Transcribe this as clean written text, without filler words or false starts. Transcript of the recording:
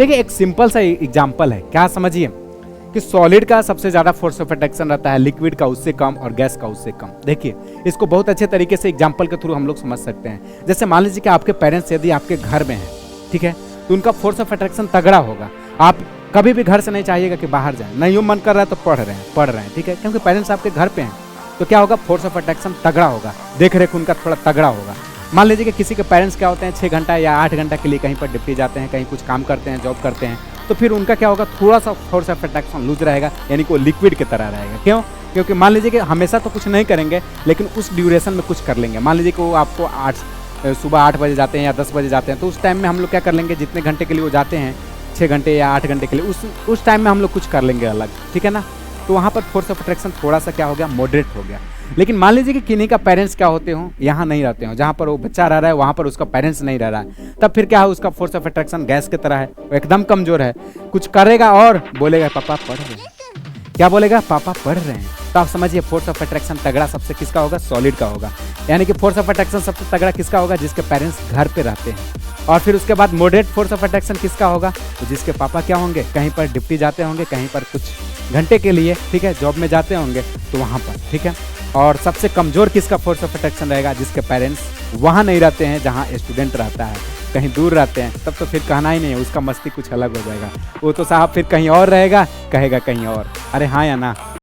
देखिए एक सिंपल सा एग्जाम्पल है, क्या समझिए कि सॉलिड का सबसे ज़्यादा फोर्स ऑफ अट्रैक्शन रहता है, लिक्विड का उससे कम और गैस का उससे कम। देखिए इसको बहुत अच्छे तरीके से एग्जाम्पल के थ्रू हम लोग समझ सकते हैं। जैसे मान लीजिए कि आपके पेरेंट्स यदि आपके घर में हैं, ठीक है, तो उनका फोर्स ऑफ अट्रैक्शन तगड़ा होगा। आप कभी भी घर से नहीं चाहिएगा कि बाहर जाएं, नहीं यूँ मन कर रहा है तो पढ़ रहे हैं, ठीक है, क्योंकि पेरेंट्स आपके घर पे हैं, तो क्या होगा, फोर्स ऑफ अट्रैक्शन तगड़ा होगा, देख रेख उनका थोड़ा तगड़ा होगा। मान लीजिए कि किसी के पेरेंट्स क्या होते हैं 6 घंटा या 8 घंटा के लिए कहीं पर ड्यूटी जाते हैं, कहीं कुछ काम करते हैं, जॉब करते हैं, तो फिर उनका क्या होगा, थोड़ा सा फोर्स ऑफ अट्रैक्शन लूज रहेगा, यानी कि वो लिक्विड की तरह रहेगा। क्यों? क्योंकि मान लीजिए कि हमेशा तो कुछ नहीं करेंगे, लेकिन उस ड्यूरेशन में कुछ कर लेंगे। मान लीजिए कि वो आपको सुबह 8 बजे जाते हैं या 10 बजे जाते हैं, तो उस टाइम में हम लोग क्या कर लेंगे, जितने घंटे के लिए वो जाते हैं, 6 घंटे या 8 घंटे के लिए, उस टाइम में हम लोग कुछ कर लेंगे अलग, ठीक है ना। तो वहाँ पर फोर्स ऑफ अट्रैक्शन थोड़ा सा क्या हो गया, मॉडरेट हो गया। लेकिन मान लीजिए कि किन्हीं का पेरेंट्स क्या होते हो, यहाँ नहीं रहते हो, जहाँ पर वो बच्चा रह रहा है वहाँ पर उसका पेरेंट्स नहीं रह रहा है, तब फिर क्या है, उसका फोर्स ऑफ अट्रैक्शन गैस की तरह है, वो एकदम कमजोर है। कुछ करेगा और बोलेगा पापा पढ़ रहे हैं, क्या बोलेगा, पापा पढ़ रहे हैं। तो आप समझिए फोर्स ऑफ अट्रैक्शन तगड़ा सबसे किसका होगा, सॉलिड का होगा। यानी कि फोर्स ऑफ अट्रैक्शन सबसे तगड़ा किसका होगा, जिसके पेरेंट्स घर पे रहते हैं। और फिर उसके बाद मॉडरेट फोर्स ऑफ अट्रैक्शन किसका होगा, तो जिसके पापा क्या होंगे, कहीं पर ड्यूटी जाते होंगे, कहीं पर कुछ घंटे के लिए, ठीक है, जॉब में जाते होंगे, तो वहाँ पर, ठीक है। और सबसे कमजोर किसका फोर्स ऑफ अट्रैक्शन रहेगा, जिसके पेरेंट्स वहाँ नहीं रहते हैं जहाँ स्टूडेंट रहता है, कहीं दूर रहते हैं, तब तो फिर कहना ही नहीं है, उसका मस्ती कुछ अलग हो जाएगा। वो तो साहब फिर कहीं और रहेगा, कहेगा कहीं और। अरे हाँ या ना।